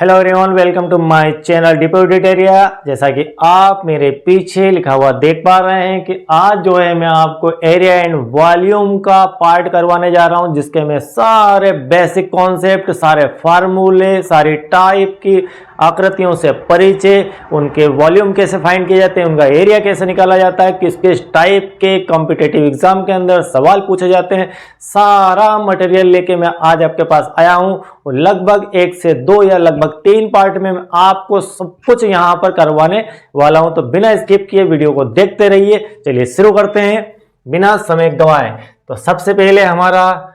Hello everyone, welcome to my channel deposit area. जैसा कि आप मेरे पीछे लिखा हुआ देख पा रहे हैं कि आज जो है मैं आपको एरिया एंड वॉल्यूम का पार्ट करवाने जा रहा हूं, जिसके मैं सारे बेसिक कॉन्सेप्ट, सारे फार्मूले, सारी टाइप की आकृतियों से परिचय, उनके वॉल्यूम कैसे फाइंड किए जाते हैं, उनका एरिया कैसे निकाला जाता है, किस किस टाइप के कॉम्पिटिटिव एग्जाम के अंदर सवाल पूछे जाते हैं, सारा मटेरियल लेके मैं आज आपके पास आया हूं। और लगभग 1 से 2 या लगभग 3 पार्ट में मैं आपको सब कुछ यहां पर करवाने वाला हूं, तो बिना स्किप किए वीडियो को देखते रहिए। चलिए शुरू करते हैं बिना समय गंवाए। तो सबसे पहले हमारा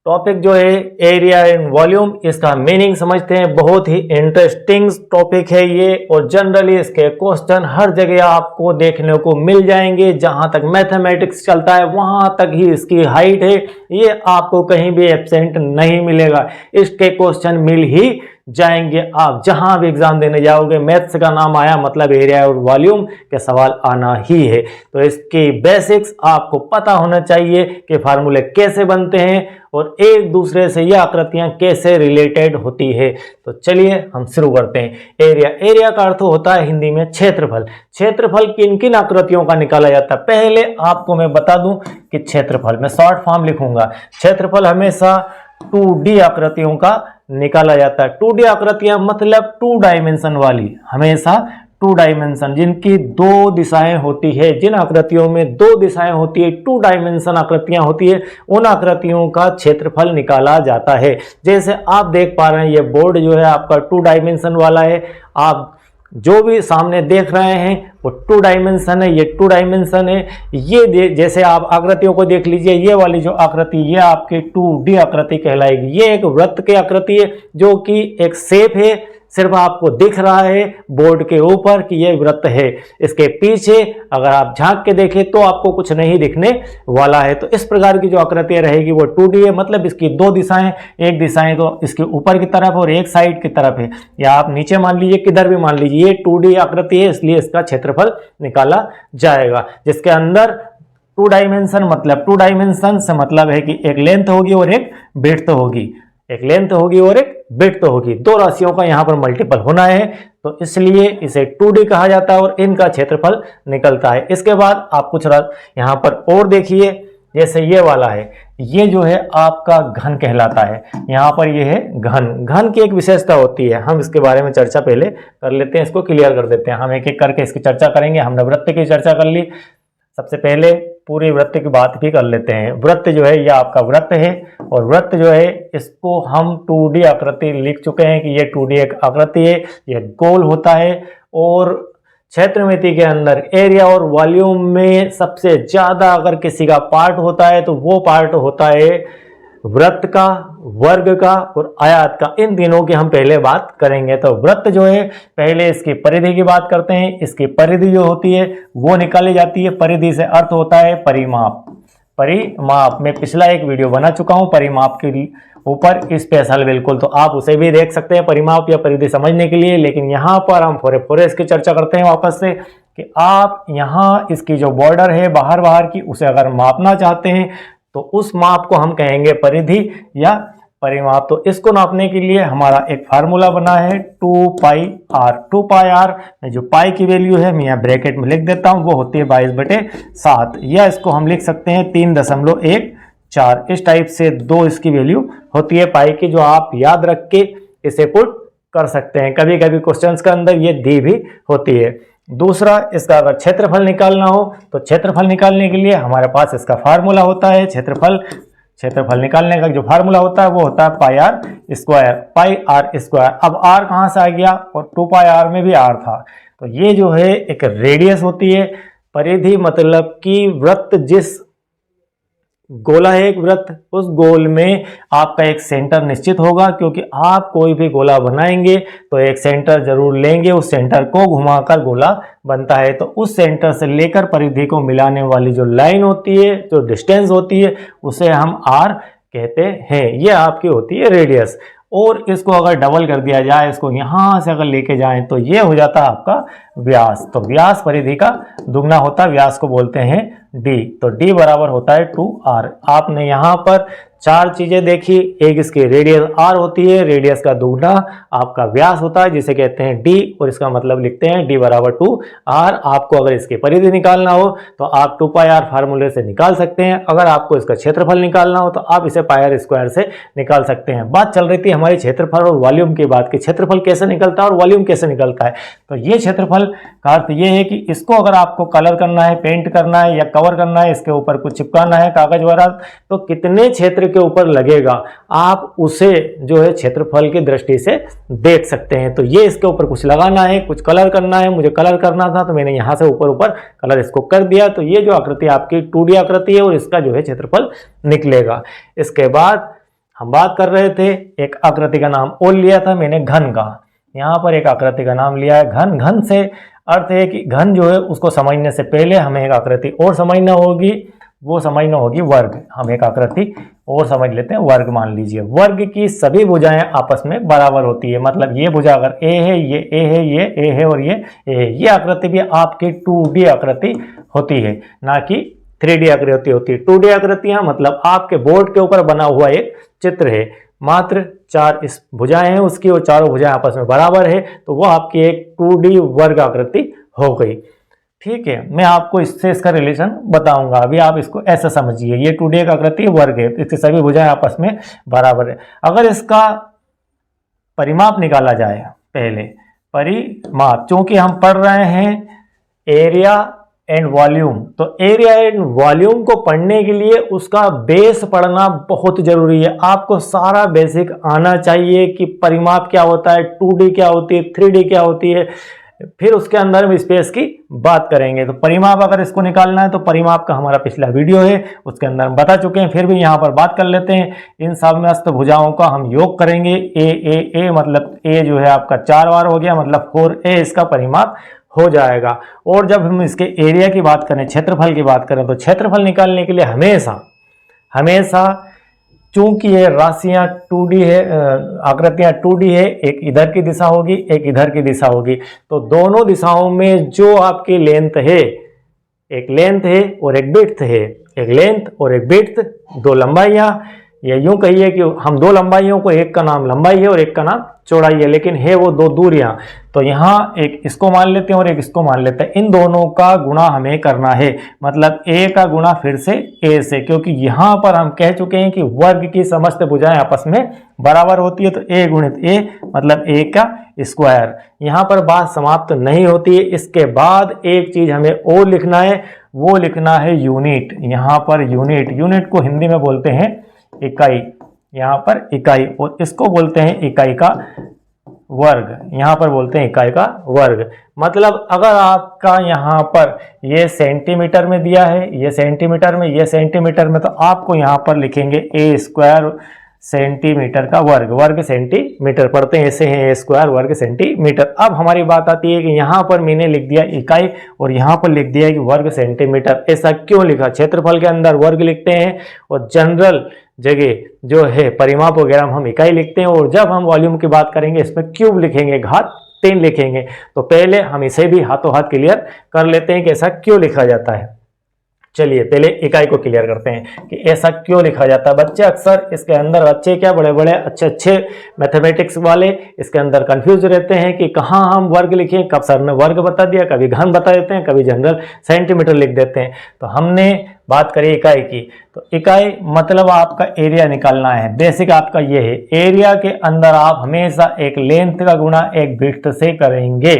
टॉपिक जो है एरिया एंड वॉल्यूम, इसका मीनिंग समझते हैं। बहुत ही इंटरेस्टिंग टॉपिक है ये, और जनरली इसके क्वेश्चन हर जगह आपको देखने को मिल जाएंगे। जहां तक मैथमेटिक्स चलता है वहां तक ही इसकी हाइट है, ये आपको कहीं भी एब्सेंट नहीं मिलेगा। इसके क्वेश्चन मिल ही जाएंगे। आप जहां भी एग्जाम देने जाओगे, मैथ्स का नाम आया मतलब एरिया और वॉल्यूम के सवाल आना ही है। तो इसकी बेसिक्स आपको पता होना चाहिए कि फार्मूले कैसे बनते हैं और एक दूसरे से यह आकृतियां कैसे रिलेटेड होती है। तो चलिए हम शुरू करते हैं। एरिया का अर्थ होता है हिंदी में क्षेत्रफल। क्षेत्रफल किन किन आकृतियों का निकाला जाता है, पहले आपको मैं बता दूं कि क्षेत्रफल में शॉर्ट फॉर्म लिखूंगा। क्षेत्रफल हमेशा 2D आकृतियों का निकाला जाता है। 2D आकृतियां मतलब 2 डायमेंशन वाली, हमेशा 2 डायमेंशन जिनकी 2 दिशाएं होती है। जिन आकृतियों में 2 दिशाएं होती है, 2 डायमेंशन आकृतियां होती है, उन आकृतियों का क्षेत्रफल निकाला जाता है। जैसे आप देख पा रहे हैं, ये बोर्ड जो है आपका 2 डायमेंशन वाला है। आप जो भी सामने देख रहे हैं वो 2 डायमेंशन है, ये 2 डायमेंशन है। ये जैसे आप आकृतियों को देख लीजिए, ये वाली जो आकृति ये आपकी 2D आकृति कहलाएगी। ये एक वृत्त की आकृति है जो कि एक शेप है, सिर्फ आपको दिख रहा है बोर्ड के ऊपर कि ये वृत्त है। इसके पीछे अगर आप झांक के देखें तो आपको कुछ नहीं दिखने वाला है। तो इस प्रकार की जो आकृतियां रहेगी वो 2D है, मतलब इसकी 2 दिशाएं, एक दिशाएं तो इसके ऊपर की तरफ और एक साइड की तरफ है, या आप नीचे मान लीजिए, किधर भी मान लीजिए। ये 2D आकृति है, इसलिए इसका क्षेत्रफल निकाला जाएगा। जिसके अंदर 2 डायमेंशन मतलब 2 डायमेंशन से मतलब है कि एक लेंथ होगी और एक विड्थ होगी, एक लेंथ होगी और एक विड्थ होगी। 2 राशियों का यहां पर मल्टीपल होना है, तो इसलिए इसे 2D कहा जाता है और इनका क्षेत्रफल निकलता है। इसके बाद आप कुछ यहां पर और देखिए, जैसे ये वाला है, ये जो है आपका घन कहलाता है। यहां पर ये है घन। घन की एक विशेषता होती है, हम इसके बारे में चर्चा पहले कर लेते हैं, इसको क्लियर कर देते हैं। हम एक एक करके इसकी चर्चा करेंगे। हमने वृत्त की चर्चा कर ली, सबसे पहले पूरी वृत्त की बात भी कर लेते हैं। वृत्त जो है ये आपका वृत्त है, और वृत्त जो है इसको हम 2D आकृति लिख चुके हैं कि ये 2D एक आकृति है, ये गोल होता है। और क्षेत्रमिति के अंदर एरिया और वॉल्यूम में सबसे ज्यादा अगर किसी का पार्ट होता है तो वो पार्ट होता है वृत्त का, वर्ग का और आयत का। इन तीनों की हम पहले बात करेंगे। तो वृत्त जो है, पहले इसकी परिधि की बात करते हैं। इसकी परिधि जो होती है वो निकाली जाती है। परिधि से अर्थ होता है परिमाप। परिमाप मैं पिछला एक वीडियो बना चुका हूं परिमाप के ऊपर स्पेशल, बिल्कुल, तो आप उसे भी देख सकते हैं परिमाप या परिधि समझने के लिए। लेकिन यहाँ पर हम फोरे इसकी चर्चा करते हैं वापस से, कि आप यहाँ इसकी जो बॉर्डर है बाहर की, उसे अगर मापना चाहते हैं तो उस माप को हम कहेंगे परिधि या परिमाप। तो इसको नापने के लिए हमारा एक फार्मूला बना है 2πr। 2πr में जो पाई की वैल्यू है मैं यहाँ ब्रैकेट में लिख देता हूँ, वो होती है 22/7, या इसको हम लिख सकते हैं 3.14। इस टाइप से 2 इसकी वैल्यू होती है पाई की, जो आप याद रख के इसे पुट कर सकते हैं। कभी कभी क्वेश्चंस के अंदर ये दी भी होती है। दूसरा, इसका अगर क्षेत्रफल निकालना हो तो क्षेत्रफल निकालने के लिए हमारे पास इसका फार्मूला होता है। क्षेत्रफल निकालने का जो फार्मूला होता है वो होता है πr²। अब r कहां से आ गया, और 2πr में भी r था, तो ये जो है एक रेडियस होती है। परिधि मतलब कि वृत्त, जिस गोला है एक वृत्त, उस गोल में आपका एक सेंटर निश्चित होगा, क्योंकि आप कोई भी गोला बनाएंगे तो एक सेंटर जरूर लेंगे, उस सेंटर को घुमाकर गोला बनता है। तो उस सेंटर से लेकर परिधि को मिलाने वाली जो लाइन होती है, जो डिस्टेंस होती है, उसे हम r कहते हैं। ये आपकी होती है रेडियस। और इसको अगर डबल कर दिया जाए, इसको यहां से अगर लेके जाएं तो ये हो जाता है आपका व्यास। तो व्यास परिधि का दुगना होता है, व्यास को बोलते हैं d। तो d बराबर होता है 2r। आपने यहां पर चार चीजें देखी। एक इसकी रेडियस r होती है, रेडियस का दुगना आपका व्यास होता है जिसे कहते हैं d, और इसका मतलब लिखते हैं d बराबर 2r। आपको अगर इसकी परिधि निकालना हो तो आप 2πr फार्मूले से निकाल सकते हैं। अगर आपको इसका क्षेत्रफल निकालना हो तो आप इसे पायर स्क्वायर से निकाल सकते हैं। बात चल रही थी हमारी क्षेत्रफल और वॉल्यूम की बात की, क्षेत्रफल कैसे निकलता है और वॉल्यूम कैसे निकलता है। तो ये क्षेत्रफल का अर्थ ये है कि इसको अगर आपको कलर करना है, पेंट करना है या कवर करना है, इसके ऊपर कुछ चिपकाना है कागज वगैरह, तो कितने क्षेत्र के ऊपर लगेगा आप उसे जो है क्षेत्रफल की दृष्टि से देख सकते हैं। तो ये इसके ऊपर कुछ लगाना है, कुछ कलर करना है। मुझे कलर करना था तो मैंने यहां से ऊपर ऊपर कलर इसको कर दिया। तो ये जो आकृति आपकी 2D आकृति है और इसका जो है क्षेत्रफल निकलेगा। इसके बाद हम बात कर रहे थे, एक आकृति का नाम और लिया था मैंने घन का। यहाँ पर एक आकृति का नाम लिया है घन। घन से अर्थ है कि घन जो है उसको समझने से पहले हमें एक आकृति और समझना होगी, वो समझना होगी वर्ग। हम एक आकृति और समझ लेते हैं, वर्ग मान लीजिए। वर्ग की सभी भुजाएं आपस में बराबर होती है। मतलब ये भुजा अगर ए है, ये ए है, ये ए है और ये ए है। ये आकृति भी आपकी 2D आकृति होती है, ना कि 3D आकृति होती है। 2D आकृतियां मतलब आपके बोर्ड के ऊपर बना हुआ एक चित्र है, मात्र 4 इस भुजाएं हैं उसकी और चारों भुजाएं आपस में बराबर है, तो वो आपकी एक 2D वर्ग आकृति हो गई। ठीक है, मैं आपको इससे इसका रिलेशन बताऊंगा। अभी आप इसको ऐसा समझिए, ये 2D आकृति वर्ग है, इसकी सभी भुजाएं आपस में बराबर है। अगर इसका परिमाप निकाला जाए, पहले परिमाप, क्योंकि हम पढ़ रहे हैं एरिया एंड वॉल्यूम, तो एरिया एंड वॉल्यूम को पढ़ने के लिए उसका बेस पढ़ना बहुत जरूरी है। आपको सारा बेसिक आना चाहिए कि परिमाप क्या होता है, 2D क्या होती है, 3D क्या होती है। फिर उसके अंदर हम स्पेस की बात करेंगे। तो परिमाप अगर इसको निकालना है तो परिमाप का हमारा पिछला वीडियो है, उसके अंदर हम बता चुके हैं। फिर भी यहाँ पर बात कर लेते हैं। इन समस्त भुजाओं का हम योग करेंगे। ए मतलब ए जो है आपका 4 बार हो गया, मतलब 4a इसका परिमाप हो जाएगा। और जब हम इसके एरिया की बात करें, क्षेत्रफल की बात करें, तो क्षेत्रफल निकालने के लिए हमेशा चूंकि ये राशियां 2D है, आकृतियां 2D है, एक इधर की दिशा होगी, एक इधर की दिशा होगी, तो दोनों दिशाओं में जो आपकी लेंथ है, एक लेंथ है और एक विड्थ है, एक लेंथ और एक विड्थ, 2 लंबाइयां, या यूं कहिए कि हम 2 लंबाइयों को, एक का नाम लंबाई है और एक का नाम चौड़ाई है, लेकिन है वो 2 दूरियां। तो यहाँ एक इसको मान लेते हैं और एक इसको मान लेते हैं। इन दोनों का गुणा हमें करना है, मतलब a का गुणा फिर से a से, क्योंकि यहाँ पर हम कह चुके हैं कि वर्ग की समस्त भुजाएं आपस में बराबर होती है। तो a गुणित a मतलब a का स्क्वायर। यहाँ पर बात समाप्त नहीं होती है। इसके बाद एक चीज हमें और लिखना है, वो लिखना है यूनिट। यहाँ पर यूनिट को हिंदी में बोलते हैं इकाई, यहाँ पर इकाई, और इसको बोलते हैं इकाई का वर्ग। यहाँ पर बोलते हैं इकाई का वर्ग। मतलब अगर आपका यहाँ पर ये सेंटीमीटर में दिया है, ये सेंटीमीटर में, ये सेंटीमीटर में, तो आपको यहाँ पर लिखेंगे a स्क्वायर सेंटीमीटर का वर्ग। वर्ग सेंटीमीटर पढ़ते हैं, ऐसे हैं a स्क्वायर वर्ग सेंटीमीटर। अब हमारी बात आती है कि यहाँ पर मैंने लिख दिया इकाई और यहाँ पर लिख दिया कि वर्ग सेंटीमीटर। ऐसा क्यों लिखा? क्षेत्रफल के अंदर वर्ग लिखते हैं और जनरल जगह जो है परिमाप वगैरह हम इकाई लिखते हैं, और जब हम वॉल्यूम की बात करेंगे इसमें क्यूब लिखेंगे, घात 3 लिखेंगे। तो पहले हम इसे भी हाथों हाथ क्लियर कर लेते हैं कि ऐसा क्यों लिखा जाता है। चलिए पहले इकाई को क्लियर करते हैं कि ऐसा क्यों लिखा जाता है। बच्चे अक्सर इसके अंदर, बच्चे क्या बड़े बड़े अच्छे मैथमेटिक्स वाले इसके अंदर कंफ्यूज रहते हैं कि कहाँ हम वर्ग लिखें। कब सर ने वर्ग बता दिया, कभी घन बता देते हैं, कभी जनरल सेंटीमीटर लिख देते हैं। तो हमने बात करी इकाई की, तो इकाई मतलब आपका एरिया निकालना है। बेसिक आपका ये है, एरिया के अंदर आप हमेशा एक लेंथ का गुणा एक विड्थ से करेंगे,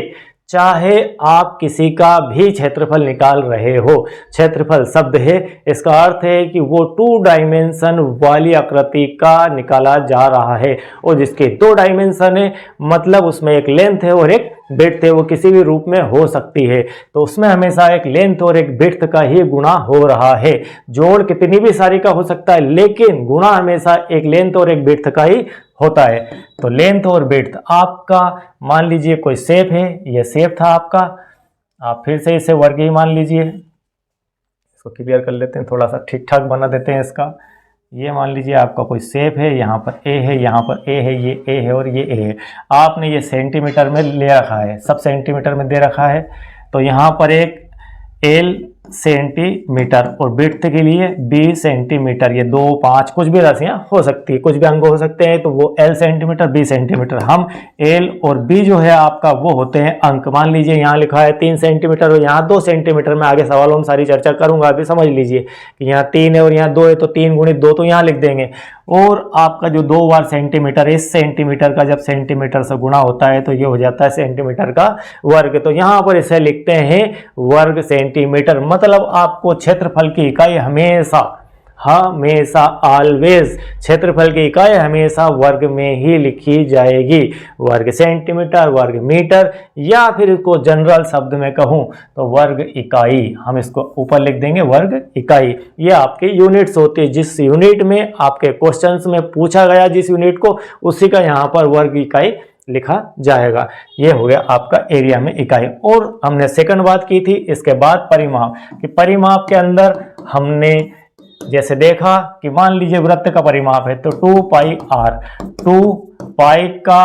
चाहे आप किसी का भी क्षेत्रफल निकाल रहे हो। क्षेत्रफल शब्द है, इसका अर्थ है कि वो 2 डायमेंशन वाली आकृति का निकाला जा रहा है, और जिसके 2 डायमेंशन है मतलब उसमें एक लेंथ है और एक विड्थ है, वो किसी भी रूप में हो सकती है। तो उसमें हमेशा एक लेंथ और एक विड्थ का ही गुणा हो रहा है। जोड़ कितनी भी सारी का हो सकता है, लेकिन गुणा हमेशा एक लेंथ और एक विड्थ का ही होता है। तो लेंथ और विड्थ आपका, मान लीजिए कोई शेप है, ये शेप था आपका, आप फिर से इसे वर्ग ही मान लीजिए। इसको क्लियर कर लेते हैं, थोड़ा सा ठीक ठाक बना देते हैं इसका। ये मान लीजिए आपका कोई शेप है, यहाँ पर a है, यहाँ पर a है, ये a है और ये a है। आपने ये सेंटीमीटर में ले रखा है, सब सेंटीमीटर में दे रखा है। तो यहाँ पर एक L सेंटीमीटर और विड्थ के लिए 20 सेंटीमीटर। ये 2, 5 कुछ भी राशियां हो सकती है, कुछ भी अंक हो सकते हैं, तो वो L सेंटीमीटर, B सेंटीमीटर। हम L और B जो है आपका वो होते हैं अंक। मान लीजिए यहाँ लिखा है 3 सेंटीमीटर और यहाँ 2 सेंटीमीटर। में आगे सवालों में सारी चर्चा करूंगा, अभी समझ लीजिए कि यहाँ 3 है और यहाँ 2 है, तो 3 गुणित 2 तो यहाँ लिख देंगे। और आपका जो 2 बार सेंटीमीटर, इस सेंटीमीटर का जब सेंटीमीटर से गुणा होता है तो ये हो जाता है सेंटीमीटर का वर्ग। तो यहाँ पर इसे लिखते हैं वर्ग सेंटीमीटर। मतलब आपको क्षेत्रफल की इकाई हमेशा ऑलवेज क्षेत्रफल की इकाई हमेशा वर्ग में ही लिखी जाएगी। वर्ग सेंटीमीटर, वर्ग मीटर, या फिर इसको जनरल शब्द में कहूं तो वर्ग इकाई। हम इसको ऊपर लिख देंगे वर्ग इकाई। ये आपके यूनिट्स होती है, जिस यूनिट में आपके क्वेश्चंस में पूछा गया जिस यूनिट को, उसी का यहाँ पर वर्ग इकाई लिखा जाएगा। ये हो गया आपका एरिया में इकाई। और हमने सेकंड बात की थी, इसके बाद परिमाप, कि परिमाप के अंदर हमने जैसे देखा कि मान लीजिए वृत्त का परिमाप है तो 2 पाई r, 2 पाई का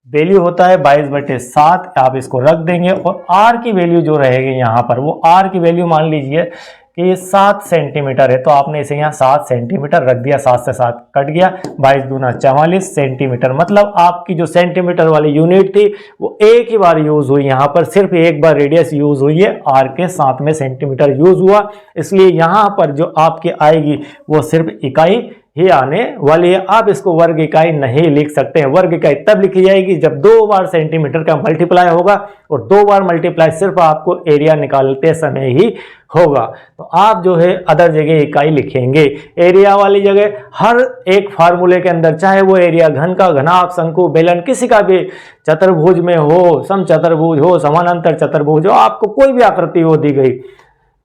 वैल्यू होता है 22/7। आप इसको रख देंगे और r की वैल्यू जो रहेगी यहाँ पर, वो r की वैल्यू मान लीजिए कि ये 7 सेंटीमीटर है, तो आपने इसे यहाँ 7 सेंटीमीटर रख दिया। 7 से 7 कट गया, 22 दूना 44 सेंटीमीटर। मतलब आपकी जो सेंटीमीटर वाली यूनिट थी वो एक ही बार यूज हुई, यहाँ पर सिर्फ एक बार रेडियस यूज हुई है, आर के साथ में सेंटीमीटर यूज हुआ, इसलिए यहाँ पर जो आपकी आएगी वो सिर्फ इकाई ही आने वाली है। आप इसको वर्ग इकाई नहीं लिख सकते हैं। वर्ग इकाई तब लिखी जाएगी जब 2 बार सेंटीमीटर का मल्टीप्लाई होगा, और 2 बार मल्टीप्लाई सिर्फ आपको एरिया निकालते समय ही होगा। तो आप जो है अदर जगह इकाई लिखेंगे, एरिया वाली जगह हर एक फार्मूले के अंदर, चाहे वो एरिया घन का, घनाभ, शंकु, बेलन, किसी का भी, चतुर्भुज में हो, समचतुर्भुज हो, समानांतर चतुर्भुज हो, आपको कोई भी आकृति हो दी गई,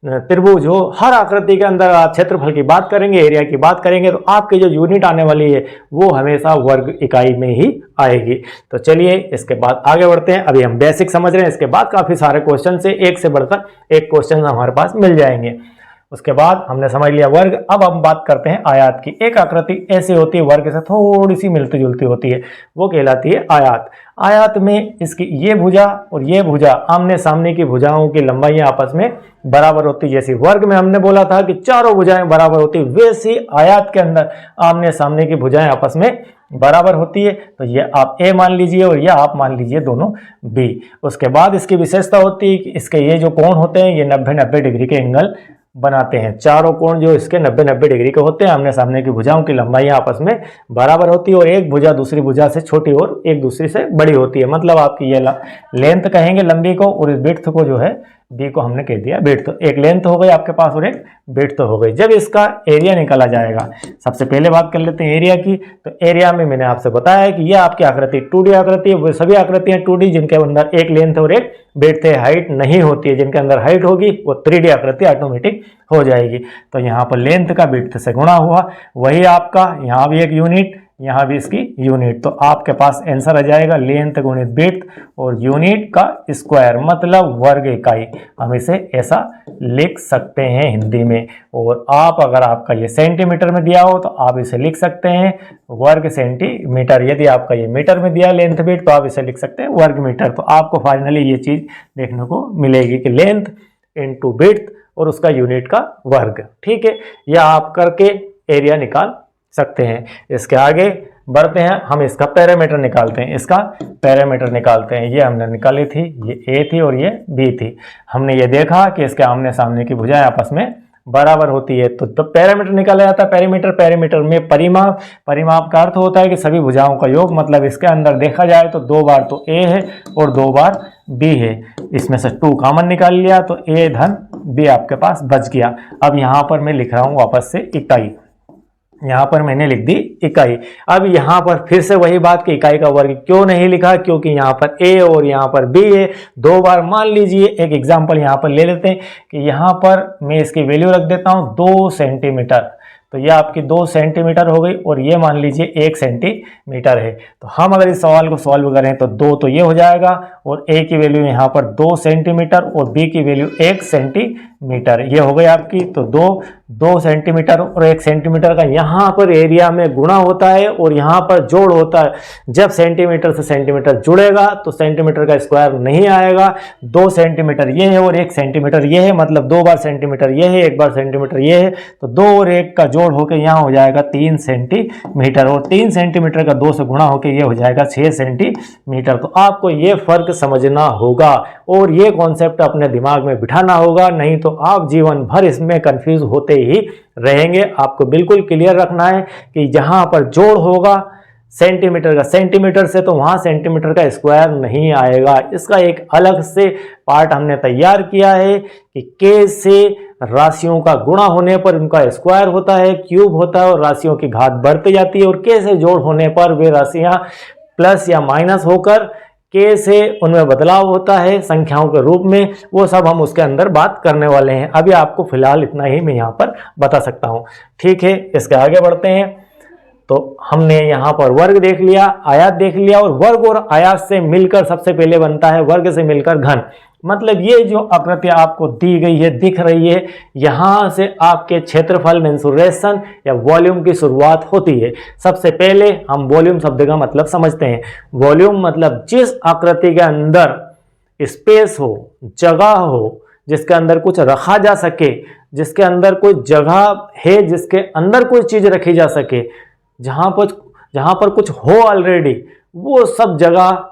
त्रिभुज हो, हर आकृति के अंदर आप क्षेत्रफल की बात करेंगे, एरिया की बात करेंगे, तो आपकी जो यूनिट आने वाली है वो हमेशा वर्ग इकाई में ही आएगी। तो चलिए इसके बाद आगे बढ़ते हैं। अभी हम बेसिक समझ रहे हैं, इसके बाद काफी सारे क्वेश्चन से एक से बढ़कर एक क्वेश्चन हमारे पास मिल जाएंगे। उसके बाद हमने समझ लिया वर्ग। अब हम बात करते हैं आयात की। एक आकृति ऐसी होती है, वर्ग से थोड़ी सी मिलती जुलती होती है, वो कहलाती है आयात। आयात में इसकी ये भुजा और ये भुजा, आमने सामने की भुजाओं की लंबाई आपस में बराबर होती है। जैसे वर्ग में हमने बोला था कि चारों भुजाएं बराबर होती है, वैसी आयात के अंदर आमने सामने की भुजाएं आपस में बराबर होती है। तो ये आप ए मान लीजिए और ये आप मान लीजिए दोनों बी। उसके बाद इसकी विशेषता होती है कि इसके ये जो कोण होते हैं ये 90-90 डिग्री के एंगल बनाते हैं। चारों कोण जो इसके 90-90 डिग्री के होते हैं। आमने सामने की भुजाओं की लंबाई आपस में बराबर होती है और एक भुजा दूसरी भुजा से छोटी और एक दूसरी से बड़ी होती है। मतलब आपकी ये लेंथ कहेंगे लंबी को, और इस विड्थ को जो है बी को हमने कह दिया विड्थ। एक लेंथ हो गई आपके पास और एक विड्थ हो गई। जब इसका एरिया निकाला जाएगा, सबसे पहले बात कर लेते हैं एरिया की। तो एरिया में मैंने आपसे बताया कि यह आपकी आकृति 2D आकृति है। वो सभी आकृतियां 2D जिनके अंदर एक लेंथ और एक विड्थ है, हाइट नहीं होती है। जिनके अंदर हाइट होगी वो 3D आकृति ऑटोमेटिक हो जाएगी। तो यहाँ पर लेंथ का विड्थ से गुणा हुआ, वही आपका यहाँ भी एक यूनिट, यहाँ भी इसकी यूनिट। तो आपके पास आंसर आ जाएगा लेंथ गुणित विड्थ और यूनिट का स्क्वायर, मतलब वर्ग इकाई। हम इसे ऐसा लिख सकते हैं हिंदी में। और आप अगर आपका ये सेंटीमीटर में दिया हो तो आप इसे लिख सकते हैं वर्ग सेंटीमीटर। यदि आपका ये मीटर में दिया लेंथ विड्थ तो आप इसे लिख सकते हैं वर्ग मीटर। तो आपको फाइनली ये चीज देखने को मिलेगी कि लेंथ इनटू विड्थ और उसका यूनिट का वर्ग। ठीक है, यह आप करके एरिया निकाल सकते हैं। इसके आगे बढ़ते हैं, हम इसका पैरामीटर निकालते हैं। इसका पैरामीटर निकालते हैं। ये हमने निकाली थी, ये ए थी और ये बी थी। हमने ये देखा कि इसके आमने सामने की भुजाएं आपस में बराबर होती है। तो पैरामीटर निकाला जाता है। पैरामीटर में परिमाप का अर्थ होता है कि सभी भुजाओं का योग। मतलब इसके अंदर देखा जाए तो 2 बार तो ए है और 2 बार बी है। इसमें से 2 कॉमन निकाल लिया तो ए धन बी आपके पास बच गया। अब यहाँ पर मैं लिख रहा हूँ वापस से इकाई। यहाँ पर मैंने लिख दी इकाई। अब यहाँ पर फिर से वही बात कि इकाई का वर्ग क्यों नहीं लिखा, क्योंकि यहाँ पर ए और यहाँ पर बी है। 2 बार मान लीजिए, एक एग्जांपल यहाँ पर ले लेते हैं कि यहाँ पर मैं इसकी वैल्यू रख देता हूँ 2 सेंटीमीटर। तो ये आपकी 2 सेंटीमीटर हो गई और ये मान लीजिए 1 सेंटीमीटर है। तो हम अगर इस सवाल को सॉल्व करें तो 2 तो ये हो जाएगा और ए की वैल्यू यहाँ पर 2 सेंटीमीटर और बी की वैल्यू 1 सेंटीमीटर सेंटीमीटर, ये हो गई आपकी। तो 2 सेंटीमीटर और 1 सेंटीमीटर का यहाँ पर एरिया में गुणा होता है और यहाँ पर जोड़ होता है। जब सेंटीमीटर से सेंटीमीटर जुड़ेगा तो सेंटीमीटर का स्क्वायर नहीं आएगा। 2 सेंटीमीटर ये है और 1 सेंटीमीटर ये है, मतलब 2 बार सेंटीमीटर ये है, 1 बार सेंटीमीटर ये है, तो 2 और 1 का जोड़ होकर यहाँ हो जाएगा 3 सेंटीमीटर और 3 सेंटीमीटर का 2 से गुणा होकर ये हो जाएगा 6 सेंटीमीटर। तो आपको ये फर्क समझना होगा और ये कॉन्सेप्ट अपने दिमाग में बिठाना होगा, नहीं तो आप जीवन भर इसमें कंफ्यूज होते ही रहेंगे। आपको बिल्कुल क्लियर रखना है कि जहां पर जोड़ होगा सेंटीमीटर का सेंटीमीटर से, तो वहां सेंटीमीटर का स्क्वायर नहीं आएगा। इसका एक अलग से पार्ट हमने तैयार किया है कि के से राशियों का गुणा होने पर उनका स्क्वायर होता है, क्यूब होता है और राशियों की घात बढ़ती जाती है, और के से जोड़ होने पर वे राशियां प्लस या माइनस होकर के से उनमें बदलाव होता है संख्याओं के रूप में। वो सब हम उसके अंदर बात करने वाले हैं। अभी आपको फिलहाल इतना ही मैं यहाँ पर बता सकता हूँ। ठीक है, इसके आगे बढ़ते हैं। तो हमने यहाँ पर वर्ग देख लिया, आयत देख लिया, और वर्ग और आयत से मिलकर सबसे पहले बनता है वर्ग से मिलकर घन। मतलब ये जो आकृति आपको दी गई है, दिख रही है, यहाँ से आपके क्षेत्रफल मेंसुरेशन या वॉल्यूम की शुरुआत होती है। सबसे पहले हम वॉल्यूम शब्द का मतलब समझते हैं। वॉल्यूम मतलब जिस आकृति के अंदर स्पेस हो, जगह हो, जिसके अंदर कुछ रखा जा सके, जिसके अंदर कोई जगह है, जिसके अंदर कोई चीज रखी जा सके, जहां पर कुछ हो ऑलरेडी, वो सब जगह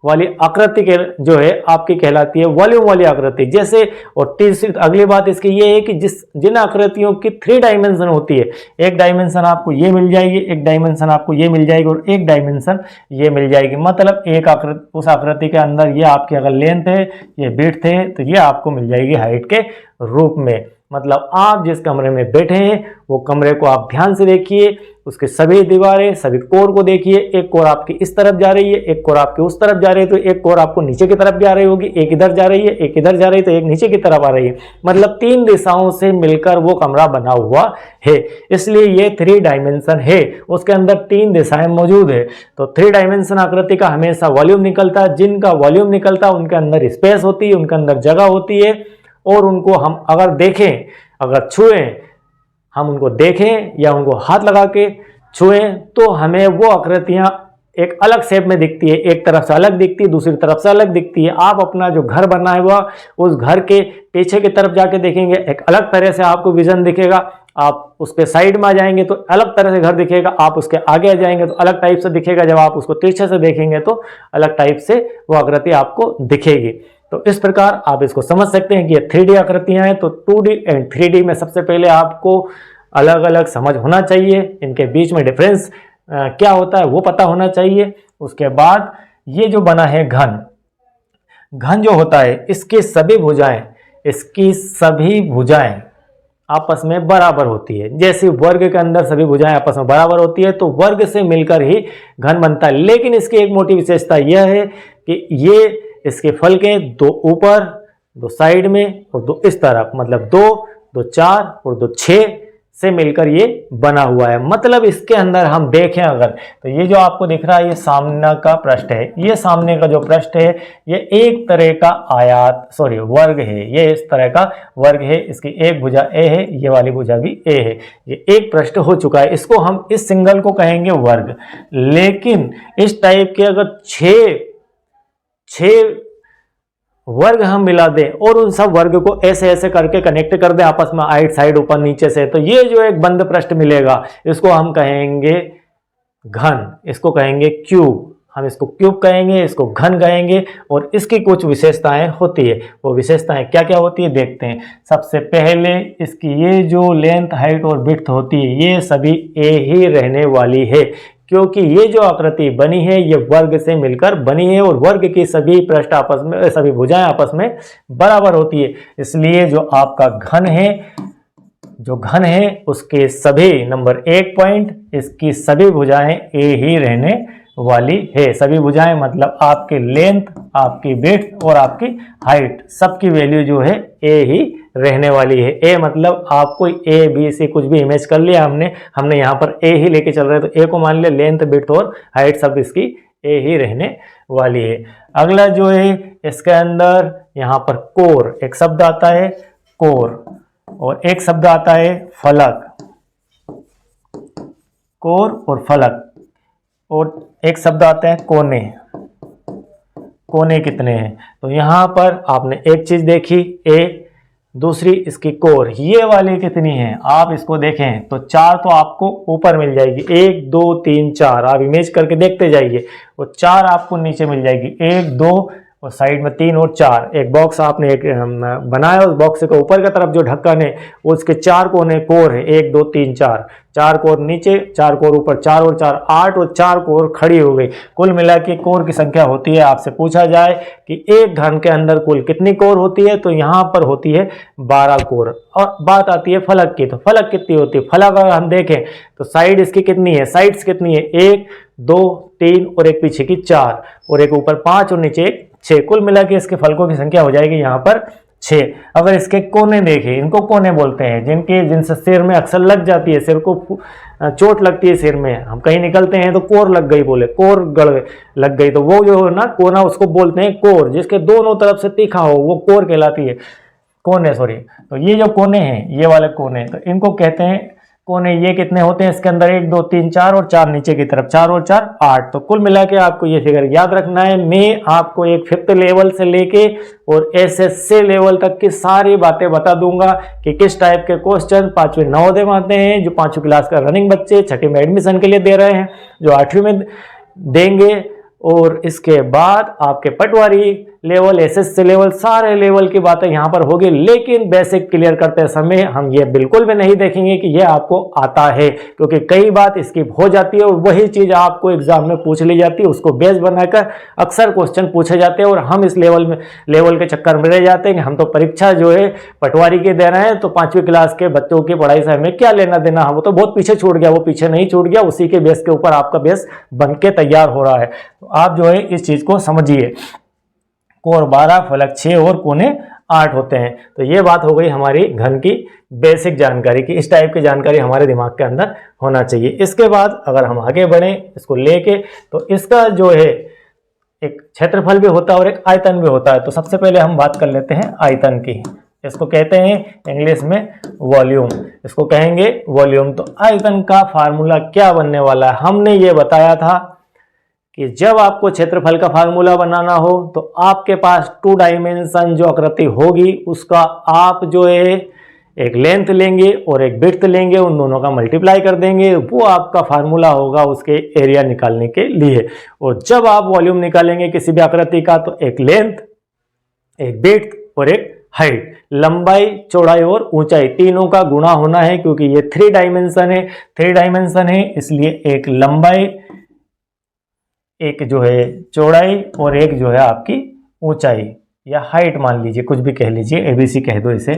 वाली आकृति के जो है आपकी कहलाती है वॉल्यूम वाली आकृति। जैसे, और तीसरी अगली बात इसकी ये है कि जिन आकृतियों की 3 डायमेंशन होती है, एक डायमेंशन आपको ये मिल जाएगी, एक डायमेंशन आपको ये मिल जाएगी और एक डायमेंशन ये मिल जाएगी। मतलब एक आकृति, उस आकृति के अंदर ये आपकी अगर लेंथ है, ये विड्थ है, तो ये आपको मिल जाएगी हाइट के रूप में। मतलब आप जिस कमरे में बैठे हैं वो कमरे को आप ध्यान से देखिए, उसके सभी दीवारें, सभी कोर को देखिए। एक कोर आपकी इस तरफ जा रही है, एक कोर आपकी उस तरफ जा रही है, तो एक कोर आपको नीचे की तरफ जा रही होगी, एक इधर जा रही है, एक इधर जा रही है, तो एक नीचे की तरफ आ रही है। मतलब 3 दिशाओं से मिलकर वो कमरा बना हुआ है, इसलिए ये 3 डायमेंशन है। उसके अंदर 3 दिशाएं मौजूद है। तो 3 डायमेंशन आकृति का हमेशा वॉल्यूम निकलता है। जिनका वॉल्यूम निकलता है उनके अंदर स्पेस होती है, उनके अंदर जगह होती है, और उनको हम अगर देखें, अगर छुएं, हम उनको देखें या उनको हाथ लगा के छुएं, तो हमें वो आकृतियां एक अलग शेप में दिखती है। एक तरफ से अलग दिखती है, दूसरी तरफ से अलग दिखती है। आप अपना जो घर बना है हुआ, उस घर के पीछे की तरफ जाके देखेंगे, एक अलग तरह से आपको विजन दिखेगा। आप उसके साइड में आ जाएंगे तो अलग तरह से घर दिखेगा, आप उसके आगे आ जाएंगे तो अलग टाइप से दिखेगा। जब आप उसको तिरछे से देखेंगे तो अलग टाइप से वो आकृति आपको दिखेगी। तो इस प्रकार आप इसको समझ सकते हैं कि ये 3D आकृतियां हैं। तो 2D एंड 3D में सबसे पहले आपको अलग अलग समझ होना चाहिए, इनके बीच में डिफरेंस क्या होता है वो पता होना चाहिए। उसके बाद ये जो बना है घन जो होता है, इसकी सभी भुजाएं आपस में बराबर होती है। जैसे वर्ग के अंदर सभी भुजाएं आपस में बराबर होती है, तो वर्ग से मिलकर ही घन बनता है। लेकिन इसकी एक मोटी विशेषता यह है कि ये इसके फलके 2 ऊपर, 2 साइड में और 2 इस तरफ, मतलब 2, 2, 4 और 2, 6 से मिलकर ये बना हुआ है। मतलब इसके अंदर हम देखें अगर, तो ये जो आपको दिख रहा है ये सामने का पृष्ठ है। ये सामने का जो पृष्ठ है ये एक तरह का वर्ग है। ये इस तरह का वर्ग है। इसकी एक भुजा ए है, ये वाली भुजा भी ए है। ये एक पृष्ठ हो चुका है। इसको हम इस सिंगल को कहेंगे वर्ग। लेकिन इस टाइप के अगर 6 वर्ग हम मिला दें और उन सब वर्ग को ऐसे ऐसे करके कनेक्ट कर दें आपस में, आइट साइड ऊपर नीचे से, तो ये जो एक बंद पृष्ठ मिलेगा इसको हम कहेंगे घन, इसको कहेंगे क्यूब। हम इसको क्यूब कहेंगे, इसको घन कहेंगे। और इसकी कुछ विशेषताएं होती है। वो विशेषताएं क्या क्या होती है देखते हैं। सबसे पहले इसकी ये जो लेंथ, हाइट और विड्थ होती है, ये सभी ए ही रहने वाली है, क्योंकि ये जो आकृति बनी है ये वर्ग से मिलकर बनी है और वर्ग की सभी पृष्ठ आपस में, सभी भुजाएं आपस में बराबर होती है। इसलिए जो आपका घन है उसके सभी नंबर 1 पॉइंट, इसकी सभी भुजाएं ए ही रहने वाली है। सभी भुजाएं मतलब आपके लेंथ, आपकी विड्थ और आपकी हाइट, सबकी वैल्यू जो है ए ही रहने वाली है। ए मतलब आप कोई ए बी सी कुछ भी इमेज कर लिया हमने यहाँ पर ए ही लेके चल रहे हैं, तो ए को मान लिया, लेंथ विड्थ और हाइट सब इसकी ए ही रहने वाली है। अगला जो है इसके अंदर यहाँ पर कोर एक शब्द आता है, कोर, और एक शब्द आता है फलक, कोर और फलक, और एक शब्द आता है कोने। कोने कितने हैं? तो यहाँ पर आपने एक चीज देखी ए, दूसरी इसकी कोर, ये वाली कितनी है आप इसको देखें तो 4 तो आपको ऊपर मिल जाएगी, 1 2 3 4, आप इमेज करके देखते जाइए, और 4 आपको नीचे मिल जाएगी, 1 2 और साइड में 3 और 4। एक बॉक्स आपने एक बनाया, उस बॉक्स के ऊपर की तरफ जो ढक्कन है उसके 4 कोने कोर है, 1 2 3 4, 4 कोर नीचे, 4 कोर ऊपर, 4 और 4 8, और 4 कोर खड़ी हो गई। कुल मिला के कोर की संख्या होती है, आपसे पूछा जाए कि एक घन के अंदर कुल कितनी कोर होती है, तो यहाँ पर होती है 12 कोर। और बात आती है फलक की, तो फलक कितनी होती है? फलक अगर हम देखें तो साइड इसकी कितनी है, साइड्स कितनी है, 1 2 3 और एक पीछे की 4, और एक ऊपर 5 और नीचे एक 6। कुल मिला के इसके फलकों की संख्या हो जाएगी यहाँ पर 6। अगर इसके कोने देखें, इनको कोने बोलते हैं, जिनसे सिर में अक्सर लग जाती है, सिर को चोट लगती है, सिर में हम कहीं निकलते हैं तो कोर लग गई, बोले कोर गड़ लग गई, तो वो जो है ना कोना, उसको बोलते हैं कोर। जिसके दोनों तरफ से तीखा हो वो कोर कहलाती है, कोने, सॉरी। तो ये जो कोने हैं, ये वाले कोने, तो इनको कहते हैं कोने। ये कितने होते हैं इसके अंदर, 1 2 3 4, और 4 नीचे की तरफ, 4 और 4 8। तो कुल मिला के आपको ये फिगर याद रखना है। मैं आपको एक 5th लेवल से लेके और SSC लेवल तक की सारी बातें बता दूंगा कि किस टाइप के क्वेश्चन 5वीं नवोदय में आते हैं, जो 5वीं क्लास का रनिंग बच्चे 6ठी में एडमिशन के लिए दे रहे हैं, जो 8वीं में देंगे, और इसके बाद आपके पटवारी लेवल, SSC लेवल, सारे लेवल की बातें यहाँ पर होगी। लेकिन बेसिक क्लियर करते समय हम ये बिल्कुल भी नहीं देखेंगे कि ये आपको आता है, क्योंकि कई बात स्किप हो जाती है और वही चीज आपको एग्जाम में पूछ ली जाती है, उसको बेस बनाकर अक्सर क्वेश्चन पूछे जाते हैं, और हम इस लेवल के चक्कर में रह जाते हैं कि हम तो परीक्षा जो है पटवारी के दे रहे हैं, तो 5वीं क्लास के बच्चों की पढ़ाई से हमें क्या लेना देना, वो तो बहुत पीछे छूट गया। वो पीछे नहीं छूट गया, उसी के बेस के ऊपर आपका बेस बन के तैयार हो रहा है। तो आप जो है इस चीज को समझिए। कोर 12, फलक 6 और कोने 8 होते हैं। तो ये बात हो गई हमारी घन की बेसिक जानकारी की। इस टाइप की जानकारी हमारे दिमाग के अंदर होना चाहिए। इसके बाद अगर हम आगे बढ़े इसको लेके, तो इसका जो है एक क्षेत्रफल भी होता है और एक आयतन भी होता है। तो सबसे पहले हम बात कर लेते हैं आयतन की। इसको कहते हैं इंग्लिश में वॉल्यूम, इसको कहेंगे वॉल्यूम। तो आयतन का फार्मूला क्या बनने वाला है? हमने ये बताया था कि जब आपको क्षेत्रफल का फार्मूला बनाना हो तो आपके पास 2 डायमेंशन जो आकृति होगी उसका आप जो है एक लेंथ लेंगे और एक विड्थ लेंगे, उन दोनों का मल्टीप्लाई कर देंगे, वो आपका फार्मूला होगा उसके एरिया निकालने के लिए। और जब आप वॉल्यूम निकालेंगे किसी भी आकृति का, तो एक लेंथ, एक विड्थ और एक हाइट, लंबाई, चौड़ाई और ऊंचाई, तीनों का गुणा होना है, क्योंकि ये 3 डायमेंशन है। 3 डायमेंशन है इसलिए एक लंबाई, एक जो है चौड़ाई और एक जो है आपकी ऊंचाई या हाइट मान लीजिए, कुछ भी कह लीजिए, ABC कह दो इसे।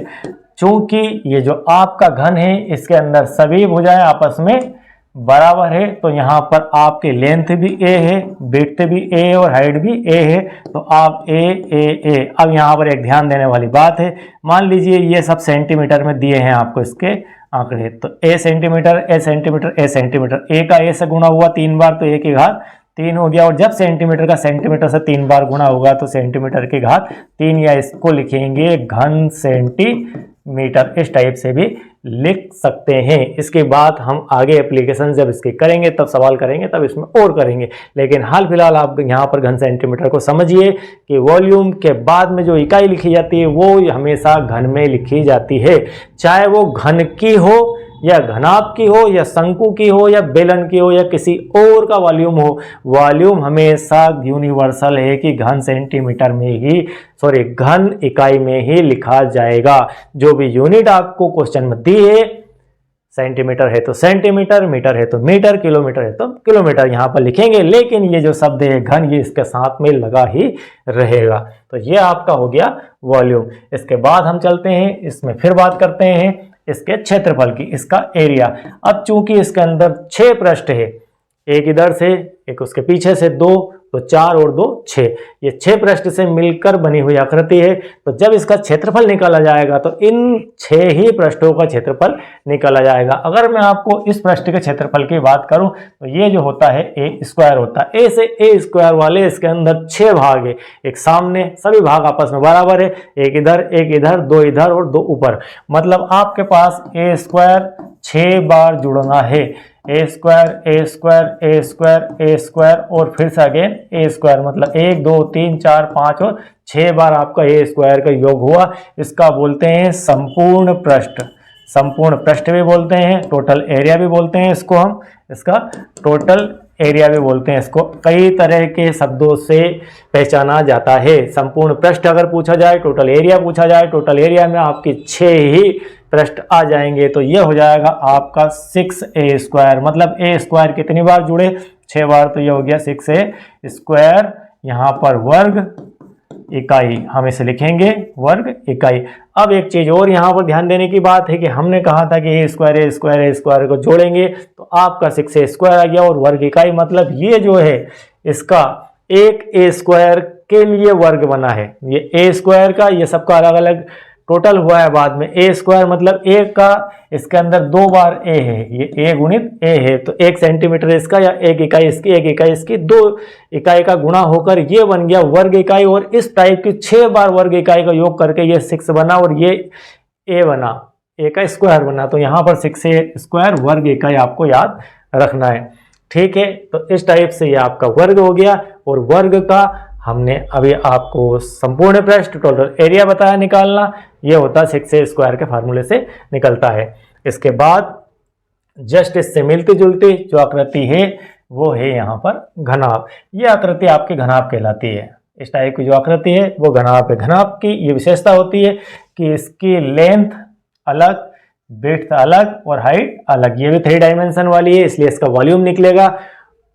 चूंकि ये जो आपका घन है इसके अंदर सभी भुजाएं आपस में बराबर है, तो यहाँ पर आपकी लेंथ भी A है, विड्थ भी A है और हाइट भी A है। तो आप A। अब यहाँ पर एक ध्यान देने वाली बात है, मान लीजिए ये सब सेंटीमीटर में दिए हैं आपको इसके आंकड़े, तो A centimetre, A centimetre, A centimetre, A का A से गुणा हुआ 3 बार तो A की घात 3 हो गया। और जब सेंटीमीटर का सेंटीमीटर से 3 बार गुणा होगा तो सेंटीमीटर की घात 3, या इसको लिखेंगे घन सेंटीमीटर, इस टाइप से भी लिख सकते हैं। इसके बाद हम आगे एप्लीकेशन जब इसके करेंगे, तब सवाल करेंगे, तब इसमें और करेंगे। लेकिन हाल फिलहाल आप यहाँ पर घन सेंटीमीटर को समझिए कि वॉल्यूम के बाद में जो इकाई लिखी जाती है वो हमेशा घन में लिखी जाती है, चाहे वो घन की हो या घनाभ की हो या शंकु की हो या बेलन की हो या किसी और का वॉल्यूम हो। वॉल्यूम हमेशा यूनिवर्सल है कि घन सेंटीमीटर में ही, सॉरी घन इकाई में ही लिखा जाएगा। जो भी यूनिट आपको क्वेश्चन में दी है, सेंटीमीटर है तो सेंटीमीटर, मीटर है तो मीटर, किलोमीटर है तो किलोमीटर, यहाँ पर लिखेंगे। लेकिन ये जो शब्द है घन, ये इसके साथ में लगा ही रहेगा। तो ये आपका हो गया वॉल्यूम। इसके बाद हम चलते हैं, इसमें फिर बात करते हैं इसके क्षेत्रफल की, इसका एरिया। अब चूंकि इसके अंदर 6 पृष्ठ है, एक इधर से, एक उसके पीछे से 2 तो 4 और 2 6, ये 6 पृष्ठ से मिलकर बनी हुई आकृति है। तो जब इसका क्षेत्रफल निकाला जाएगा तो इन 6 ही पृष्ठों का क्षेत्रफल निकाला जाएगा। अगर मैं आपको इस पृष्ठ के क्षेत्रफल की बात करूं तो ये जो होता है ए स्क्वायर होता है। ए से ए स्क्वायर वाले इसके अंदर 6 भाग है, एक सामने, सभी भाग आपस में बराबर है, एक इधर 2 इधर और 2 ऊपर। मतलब आपके पास ए स्क्वायर 6 बार जुड़ना है। ए स्क्वायर ए स्क्वायर ए स्क्वायर ए स्क्वायर और फिर से अगेन ए स्क्वायर, मतलब 1 2 3 4 5 और 6 बार आपका ए स्क्वायर का योग हुआ। इसका बोलते हैं संपूर्ण पृष्ठ। संपूर्ण पृष्ठ भी बोलते हैं, टोटल एरिया भी बोलते हैं इसको हम, इसका टोटल एरिया भी बोलते हैं। इसको कई तरह के शब्दों से पहचाना जाता है। संपूर्ण पृष्ठ अगर पूछा जाए, टोटल एरिया पूछा जाए, टोटल एरिया में आपके 6 ही पृष्ठ आ जाएंगे। तो ये हो जाएगा आपका 6a स्क्वायर। मतलब ए स्क्वायर कितनी बार जुड़े? 6 बार। तो ये हो गया 6a स्क्वायर। यहाँ पर वर्ग इकाई हम इसे लिखेंगे वर्ग इकाई। अब एक चीज और यहाँ पर ध्यान देने की बात है कि हमने कहा था कि ए स्क्वायर को जोड़ेंगे तो आपका 6a स्क्वायर आ गया और वर्ग इकाई, मतलब ये जो है इसका एक ए स्क्वायर के लिए वर्ग बना है। ये ए स्क्वायर का, ये सबका अलग अलग टोटल हुआ है बाद में। ए स्क्वायर मतलब ए का, इसके अंदर 2 बार ए है, ये ए गुणित ए है, तो 1 सेंटीमीटर इसका या 1 इकाई इसकी, 1 इकाई इसकी, 2 इकाई का गुणा होकर ये बन गया वर्ग इकाई। और इस टाइप की 6 बार वर्ग इकाई का योग करके ये 6 बना और ये ए बना, ए का स्क्वायर बना। तो यहाँ पर 6a स्क्वायर वर्ग इकाई आपको याद रखना है। ठीक है, तो इस टाइप से ये आपका वर्ग हो गया। और वर्ग का हमने अभी आपको संपूर्ण पृष्ठ टोटल एरिया बताया निकालना, ये होता है 6a स्क्वायर के फार्मूले से निकलता है। इसके बाद जस्ट इससे मिलती जुलती जो आकृति है वो है यहाँ पर घनाभ। ये आकृति आपकी घनाभ कहलाती है। इस टाइप की जो आकृति है वो घनाभ है। घनाभ की ये विशेषता होती है कि इसकी लेंथ अलग, विड्थ अलग और हाइट अलग। ये भी 3 डायमेंशन वाली है, इसलिए इसका वॉल्यूम निकलेगा।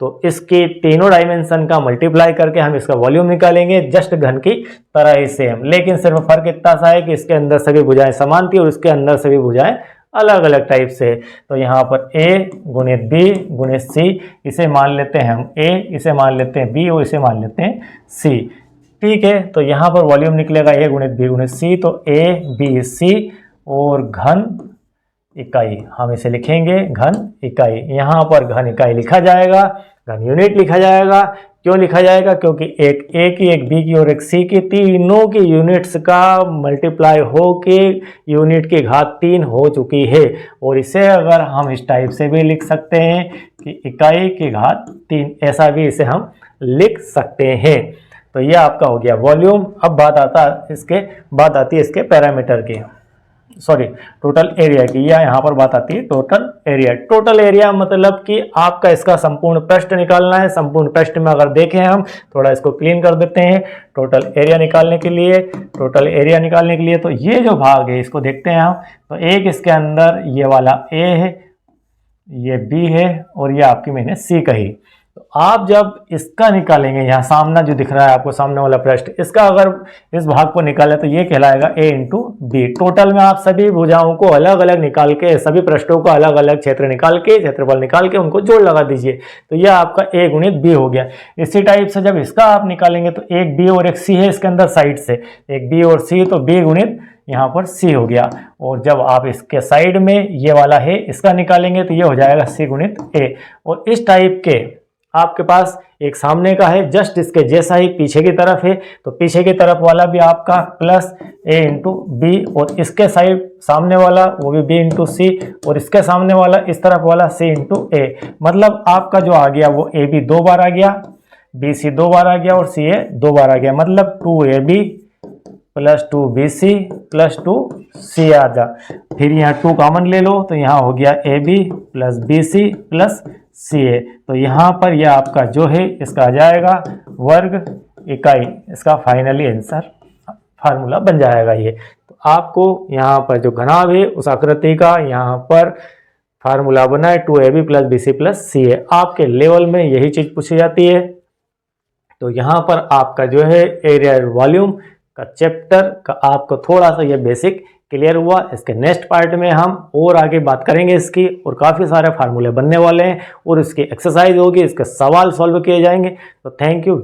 तो इसके तीनों डायमेंशन का मल्टीप्लाई करके हम इसका वॉल्यूम निकालेंगे, जस्ट घन की तरह ही सेम। लेकिन सिर्फ फर्क इतना सा है कि इसके अंदर सभी भुजाएं समान थी और इसके अंदर सभी भुजाएं अलग अलग टाइप से। तो यहाँ पर a गुणित b गुणित c, इसे मान लेते हैं हम a, इसे मान लेते हैं b और इसे मान लेते हैं c। ठीक है, तो यहाँ पर वॉल्यूम निकलेगा a गुणित b गुणित c, तो a b c और घन इकाई हम इसे लिखेंगे घन इकाई। यहाँ पर घन इकाई लिखा जाएगा, घन यूनिट लिखा जाएगा। क्यों लिखा जाएगा? क्योंकि एक ए की, एक बी की और एक सी की, तीनों की यूनिट्स का मल्टीप्लाई हो के यूनिट की घात 3 हो चुकी है। और इसे अगर हम इस टाइप से भी लिख सकते हैं कि इकाई की घात 3, ऐसा भी इसे हम लिख सकते हैं। तो यह आपका हो गया वॉल्यूम। अब बात आती है इसके पैरामीटर की, सॉरी टोटल एरिया की, या यहाँ पर बात आती है टोटल एरिया। टोटल एरिया मतलब कि आपका इसका संपूर्ण पृष्ठ निकालना है। संपूर्ण पृष्ठ में अगर देखें हम, थोड़ा इसको क्लीन कर देते हैं टोटल एरिया निकालने के लिए। तो ये जो भाग है इसको देखते हैं हम, तो एक इसके अंदर ये वाला ए है, ये बी है और ये आपकी मैंने सी कही। तो आप जब इसका निकालेंगे, यहाँ सामना जो दिख रहा है आपको, सामने वाला पृष्ठ, इसका अगर इस भाग को निकाले तो ये कहलाएगा a इंटू बी। टोटल में आप सभी भुजाओं को अलग अलग निकाल के, सभी पृष्ठों का अलग अलग क्षेत्रफल निकाल के उनको जोड़ लगा दीजिए, तो यह आपका a गुणित b हो गया। इसी टाइप से जब इसका आप निकालेंगे तो एक b और एक c है इसके अंदर साइड से, एक b और c, तो b गुणित यहाँ पर c हो गया। और जब आप इसके साइड में ये वाला है इसका निकालेंगे तो ये हो जाएगा c गुणित a। और इस टाइप के आपके पास एक सामने का है, जस्ट इसके जैसा ही पीछे की तरफ है, तो पीछे की तरफ वाला भी आपका प्लस a इंटू बी, और इसके साइड सामने वाला वो भी b इंटू सी, और इसके सामने वाला इस तरफ वाला c इंटू a। मतलब आपका जो आ गया वो a b 2 बार आ गया, b c 2 बार आ गया और c a 2 बार आ गया। मतलब 2ab plus 2bc plus 2c आ जा। फिर यहाँ 2 कॉमन ले लो तो यहाँ हो गया ab plus bc plus ca। तो यहाँ पर यह आपका जो है इसका आ जाएगा वर्ग इकाई। इसका फाइनली आंसर फार्मूला बन जाएगा ये। तो आपको यहाँ पर जो घनाभ है उस आकृति का यहाँ पर फार्मूला बना है 2ab plus bc plus ca। आपके लेवल में यही चीज पूछी जाती है। तो यहाँ पर आपका जो है एरिया वॉल्यूम का चैप्टर का आपको थोड़ा सा ये बेसिक क्लियर हुआ। इसके नेक्स्ट पार्ट में हम और आगे बात करेंगे इसकी, और काफ़ी सारे फार्मूले बनने वाले हैं और इसकी एक्सरसाइज होगी, इसके सवाल सॉल्व किए जाएंगे। तो थैंक यू।